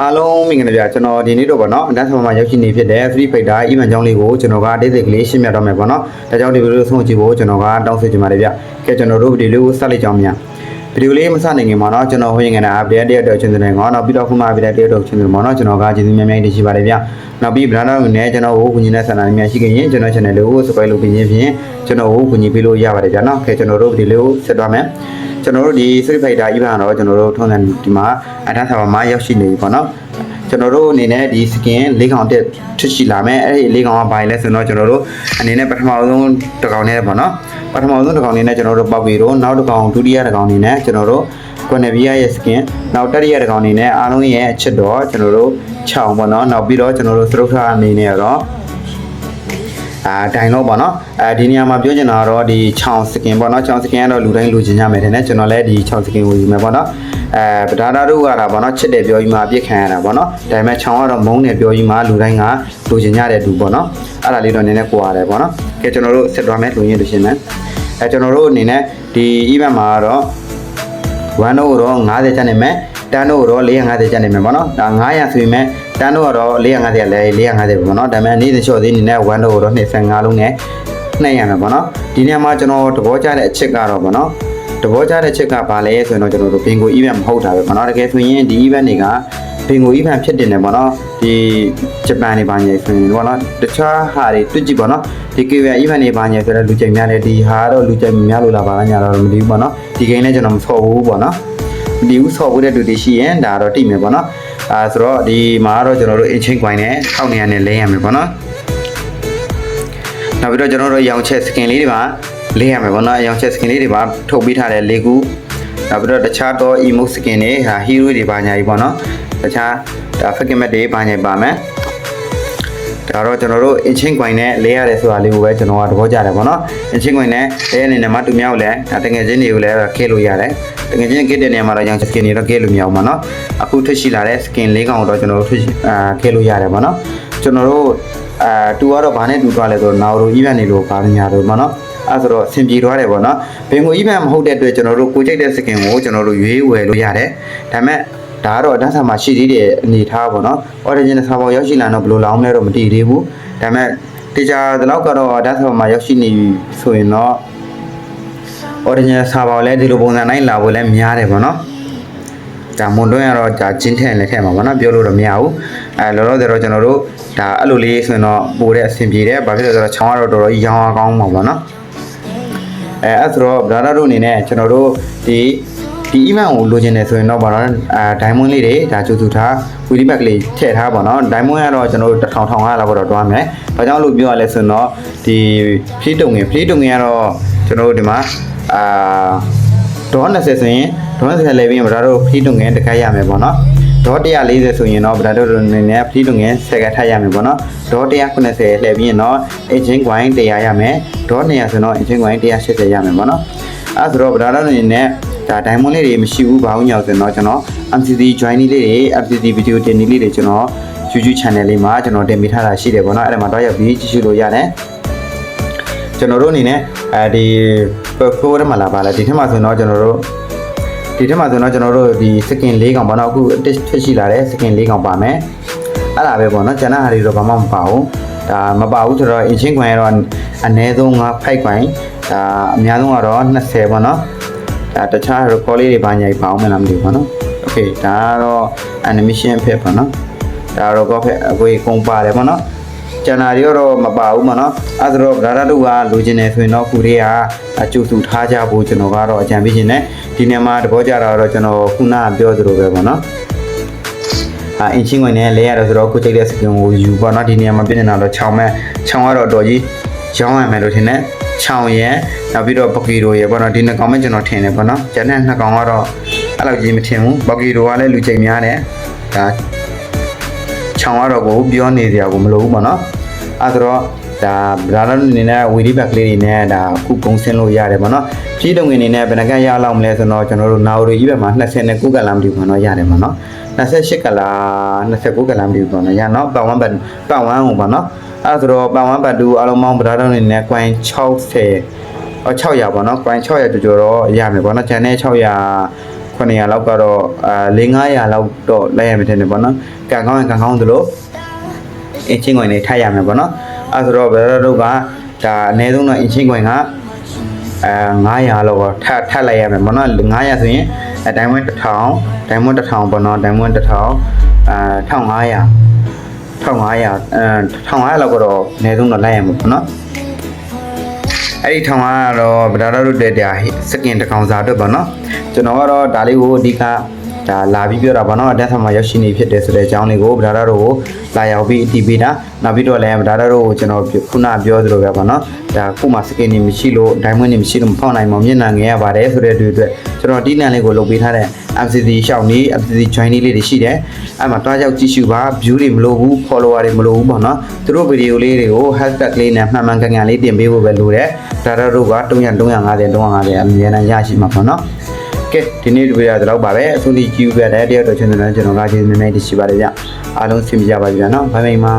အားလုံးမင်္ဂလာပါကျွန်တော်ဒီနေ့တော့ဗောနော်အတန်းဆောင်မှာရောက်ရှိနေဖြစ်တဲ့ Free Fighter event ကြောင်းလေးကိုကျွန်တော်ကအသေးစိတ်ကလေးရှင်းပြတော့မယ်ဗောနော်ဒါကြောင့်ဒီဗီဒီယိုဆုံးကြည့်ဖို့ကျွန်တော်ကတောင်းဆိုချင်ပါတယ်ဗျကဲကျွန်တော်တို့ဗီဒီယိုလေးကိုစလိုက်ကြအောင်များဗီဒီယိုလေးမစနိုင်ခင်မှာနော်ကျွန်တော်ဟိုရင်ကနာ update တရက်တော့ချင်းတဲ့ငေါနောက်ပြီးတော့ခုမှ update တရက်တော့ချင်းတယ်ဗောနော်ကျွန်တော်ကကျေးဇူးများများတင်ရှိပါတယ်ဗျနောက်ပြီး brand တွေနဲ့ကျွန်တော်ကိုကူညီတဲ့ဆန္ဒများရှိခင်ရင်ကျွန်တော် channel လေးကို subscribe လုပ်ပြီးရင်ဖြင့်ကျွန်တော်ကိုကူညီပေးလို့ရပါတယ်ဗျနော်ကဲကျွန်တော်တို့ဗီဒီယိုလေးကိုဆက်သွားမယ်ကျွန်တော်တို့ဒီ Street Fighter event တော့ကျွန်တော်တို့ထုံးစံဒီမှာအတန်းဆောင်မှာရောက်ရှိနေပြီဗောနော်ကျွန်တော်တို့အနေနဲ့ဒီ skin ၄កောင်တက်ထွက်ရှိလာမယ်အဲ့ဒီ၄កောင်ကဘာလဲဆိုတော့ကျွန်တော်တို့အနေနဲ့ပထမဆုံးတစ်កောင်နဲ့ပေါ့နော်ပထမဆုံးတစ်កောင်နေနဲ့ကျွန်တော်တို့ပောက်ပြီးတော့နောက်တစ်កောင်ဒုတိယတစ်កောင်နေနဲ့ကျွန်တော်တို့ကွန်နဗီယာရဲ့ skin နောက်တတိယတစ်កောင်နေနဲ့အားလုံးရဲ့အချစ်တော့ကျွန်တော်တို့6ပေါ့နော်နောက်ပြီးတော့ကျွန်တော်တို့သရုပ်ထားအနေနဲ့တော့တိုင်တော့ပေါ့နော်ဒီနေရာမှာပြောချင်တာကတော့ဒီချောင်းစကင်ပေါ့နော်ချောင်းစကင်ကတော့လူတိုင်းလူချင်းကြမယ်တဲ့ကျွန်တော်လည်းဒီချောင်းစကင်ကိုယူမယ်ပေါ့နော်ပဒါတာတို့ကတော့ပေါ့နော်ချစ်တယ်ပြောပြီးမှအပြစ်ခံရတာပေါ့နော်ဒါပေမဲ့ချောင်းကတော့မုန်းတယ်ပြောပြီးမှလူတိုင်းကလူချင်းကြတဲ့သူပေါ့နော်အဲ့ဒါလေးတော့နည်းနည်းကိုရတယ်ပေါ့နော်ကဲကျွန်တော်တို့ဆက်သွားမယ်လူရင်းလူချင်းနဲ့ကျွန်တော်တို့အနေနဲ့ဒီ event မှာတော့1တို့တော့90ကျန်နေမယ်တန်းတို့တော့450ကျန်နေမယ်ပေါ့နော်ဒါ900ဆိုရင်မဲ့တန်းတို့ကတော့450လဲ450ပေါ့နော်ဒါပေမဲ့နေ့တစ်ချော့သေးနေနဲ့1တို့တော့25လုံးနဲ့200မယ်ပေါ့နော်ဒီနေရာမှာကျွန်တော်သဘောကျတဲ့အချက်ကတော့ပေါ့နော်သဘောကျတဲ့ချက်ကဘာလဲဆိုရင်တော့ကျွန်တော်တို့ဘင်ကို event မဟုတ်တာပဲပေါ့နော်တကယ်ဆိုရင်ဒီ event တွေကဘင်ကို event ဖြစ်တင်တယ်ပေါ့နော်ဒီဂျပန်တွေဘာညဆိုရင်ပေါ့နော်တခြားဟာတွေတွေ့ကြည့်ပေါ့နော်ဒီ KVR event တွေဘာညဆိုတော့လူကြိမ်များတယ်ဒီဟာတော့လူကြိမ်များလို့လာပါလားညာတော့မသိဘူးပေါ့နော်ဒီ game နဲ့ကျွန်တော်မဆော့ဘူးပေါ့နော်ဒီဥဆော့ဖို့တဲ့လူတွေရှိရင်ဒါတော့တိမယ်ပေါ့နော်ဆိုတော့ဒီမှာတော့ကျွန်တော်တို့ ancient coin နဲ့1900နဲ့လဲရမယ်ပေါ့နော်နောက်ပြီးတော့ကျွန်တော်တို့ရောင်ချက် skin လေးတွေမှာလဲရမယ်ပေါ့နော်ရောင်ချက် skin လေးတွေပါထုတ်ပေးထားတဲ့၄ခုနောက်ပြီးတော့တခြားတော့ emote skin တွေဟာ hero တွေပါညာကြီးပေါ့နော်တခြားဒါ fake map တွေပါညာပါမယ်ဒါတော့ကျွန်တော်တို့ ancient coin နဲ့လဲရတယ်ဆိုတာလေးကိုပဲကျွန်တော်ကသဘောကျတယ်ပေါ့နော် ancient coin နဲ့လဲအနေနဲ့မှသူများကိုလည်းတကယ်ချင်းတွေကိုလည်းခဲလို့ရတယ်တကယ်ချင်းခဲတဲ့နေရာမှာတော့ရောင်ချက် skin တွေတော့ခဲလို့မရဘူးပေါ့နော်အခုထွက်ရှိလာတဲ့ skin ၄កောင်တော့ကျွန်တော်တို့ထွက်ခဲလို့ရတယ်ပေါ့နော်ကျွန်တော်တို့တူကတော့ဘာနဲ့တူသွားလဲဆိုတော့ Naruto event တွေလို့ပါညာတော့ပေါ့နော်အဲ့ဆိုတော့အဆင်ပြေသွားတယ်ပေါ့နော်ဘင်ကို event မဟုတ်တဲ့အတွက်ကျွန်တော်တို့ကိုကြိုက်တဲ့ skin ကိုကျွန်တော်တို့ရွေးဝယ်လို့ရတယ်ဒါပေမဲ့ဒါကတော့အတန်းစာမှာရှိသေးတဲ့အနေထားပေါ့နော် original စာပေါက်ရောက်ရှိလာတော့ဘယ်လိုလောင်းလဲတော့မတည်သေးဘူးဒါပေမဲ့တေချာဒီလောက်ကတော့အတန်းစာမှာရောက်ရှိနေဆိုရင်တော့ original စာပေါက်လည်းဒီလိုပုံစံတိုင်းလာဖို့လည်းများတယ်ပေါ့နော်ဒါမွန်တွင်းကတော့ဒါကျင်းထက်လက်ထက်မှာပေါ့နော်ပြောလို့တော့မရဘူးလောလောဆယ်တော့ကျွန်တော်တို့ဒါအဲ့လိုလေးဆိုရင်တော့ပိုတဲ့အဆင်ပြေတယ်ဘာဖြစ်လဲဆိုတော့ချောင်းကတော့တော်တော်ရောင်းအောင်ကောင်းမှာပေါ့နော်အဲ့ဆိုတော့ brother တို့အနေနဲ့ကျွန်တော်တို့ဒီ event ကိုလိုချင်တယ်ဆိုရင်တော့ဗောနော်diamond လေးတွေဒါကျူတူထား wheelie bag လေးထည့်ထားဗောနော် diamond ကတော့ကျွန်တော်တို့1000လောက်တော့တွားမယ်ဘာကြောင့်လို့ပြောရလဲဆိုတော့ဒီ free တုံငယ်ကတော့ကျွန်တော်တို့ဒီမှာဒေါ်20ဆိုရင်ဒေါ်20လဲပြီးရင် brother တို့ free တုံငယ်တခါရမယ်ဗောနော်ဒေါ်140ဆိုရင်တော့ brother တို့အနေနဲ့ free တုံငယ်10ကထပ်ရမယ်ဗောနော်ဒေါ်190လှည့်ပြီးရင်တော့ agent coin 100ရမယ်ဒေါ်200ဆိုတော့ agent coin 180ရမယ်ဗောနော်အဲ့ဆိုတော့ brother တို့အနေနဲ့ဒါ diamond လေးတွေမရှိဘူးဘာလို့ညောက်ဆိုတော့ကျွန်တော် MCC join လေးတွေ MCC video တင်လေးတွေကျွန်တော် YouTube channel လေးမှာကျွန်တော်တင်ပေးထားတာရှိတယ်ဗောနော်အဲ့ဒါမှာတော့ရောက်ပြီးကြည့်ရှုလို့ရတယ်ကျွန်တော်တို့အနေနဲ့ဒီ program မှာလာပါလားဒီထက်မှဆိုတော့ကျွန်တော်တို့ဒီ skin ၄កောင်ပေါ့နော်အခုထွက်ရှိလာတဲ့ skin ၄កောင်ပါမယ်အဲ့ဒါပဲပေါ့နော်ကျန်တဲ့ဟာတွေတော့ဘာမှမပါဘူးဒါမပါဘူးဆိုတော့ ancient coin ကတော့အနည်းဆုံး5 coin ဒါအများဆုံးကတော့20ပေါ့နော်ဒါတခြား record လေးတွေဘာညာပါအောင်မလားမသိဘူးပေါ့နော် okay ဒါကတော့ animation ဖြစ်ပေါ့နော်ဒါတော့ကောဖက်အကိုကုန်ပါတယ်ပေါ့နော်ကျန်တာတွေတော့မပါဘူးပေါ့နော်အဲ့ဒါတော့ brother တို့ကလိုချင်တယ်ဆိုရင်တော့ခုတွေကအကျိုးစုထားကြဖို့ကျွန်တော်ကတော့အကြံပေးခြင်းနဲ့ဒီနေရာမှာတဘောကြတာတော့ကျွန်တော်ခုနကပြောသလိုပဲပေါ့နော်အင်ချင်းဝင်နဲ့လဲရတော့ဆိုတော့ကိုကြိုက်တဲ့ skin ကိုယူပေါ့နော်ဒီနေရာမှာပြနေတာတော့6မဲ့6ကတော့တော်ကြီးရောင်းရမယ်လို့ထင်တယ်6ရယ်နောက်ပြီးတော့ဘကီရိုရယ်ပေါ့နော်ဒီနှစ်ကောင်မှကျွန်တော်ထင်တယ်ပေါ့နော်ကျန်တဲ့နှစ်ကောင်ကတော့အဲ့လိုကြီးမထင်ဘူးဘကီရိုကလည်းလူချိန်များတယ်ဒါ6ကတော့ကိုပြောနေစရာကိုမလိုဘူးပေါ့နော်အဲ့ဆိုတော့ဒါ brother အနေနဲ့ wheelie bag လေးတွေနဲ့ဒါခုကုန်းဆင်းလို့ရတယ်ပေါ့နော်ကြီးတုံငင်အနေနဲ့ဘယ်နှကရလောက်မလဲဆိုတော့ကျွန်တော်တို့ Naruto ကြီးဘက်မှာ29ကလမ်းမတူဘူးနော်ရတယ်ပေါ့နော်28ကလာ29ကလမ်းမတူဘူးပေါ့နော်ရနော်ပတ်ဝန်းကိုပေါ့နော်အဲ့ဆိုတော့ပတ်ဝန်းပတ်တူအလုံးပေါင်း brother အနေနဲ့ coin 60 600ပေါ့နော် coin 600ကျော်တော့ရမယ်ပေါ့နော် channel 600 900လောက်ကတော့400-500လောက်တော့လိုက်ရမယ်ထင်တယ်ပေါ့နော်ကန်ကောင်းရင်ကန်ကောင်းသလိုအချင်းခွင်နေထိုက်ရမယ်ပေါ့နော်အဲဆိုတော့ဘယ်တော့ကဒါအနည်းဆုံးတော့အချင်းခွင်က900လောက်တော့ထပ်လိုက်ရမယ်ပေါ့နော်900ဆိုရင်ဒိုင်မွန်း1000ပေါ့နော်ဒိုင်မွန်း1000 1500လောက်ကတော့အနည်းဆုံးတော့လိုက်ရမှာပေါ့နော်အဲ့ဒီ1500ကတော့ဗဒါတို့တဲ့စကင်တစ်ကောင်စာအတွက်ပေါ့နော်ကျွန်တော်ကတော့ဒါလေးကိုအဓိကဒါလာပြီးပြောတာပေါ့နော်အတက်ဆံမှာရောက်ရှိနေဖြစ်တယ်ဆိုတဲ့အကြောင်းလေးကိုဗဒါတို့ကိုလာရောက်ပြီးအတည်ပေးတာနောက်ပြီးတော့လည်းဗဒါတို့ကိုကျွန်တော်ခုနပြောသလိုပဲပေါ့နော်ဒါခုမှစကင်နေမရှိလို့ဒိုင်မွန်းနေမရှိလို့မဖောက်နိုင်မှမျက်နှာငယ်ရပါတယ်ဆိုတဲ့အတွက်ကျွန်တော်ဒီနံလေးကိုလုပ်ပေးထားတဲ့ MCC ရှောက်နေ MCC join လေးတွေရှိတယ်အဲ့မှာတွားရောက်ကြည့်ရှုပါ view တွေမလိုဘူး follower တွေမလိုဘူးပေါ့နော်သူတို့ဗီဒီယိုလေးတွေကို hashtag လေးနဲ့မှန်ကန်ကန်လေးတင်ပေးဖို့ပဲလိုတယ်ဒါတို့က350 350အမြဲတမ်းရရှိမှာပေါ့နော်ကဲဒီနေ့ဒီဗီဒီယိုတော့ပါပဲအဆုံးထိကြည့်ပြတဲ့တယောက်တော့ကျွန်တော်ကကျေးဇူးနည်းနည်းတင်ရှိပါတယ်ဗျအားလုံးဆင်ပြေကြပါပြီဗျာနော်ဘိုင်ဘိုင်ပါ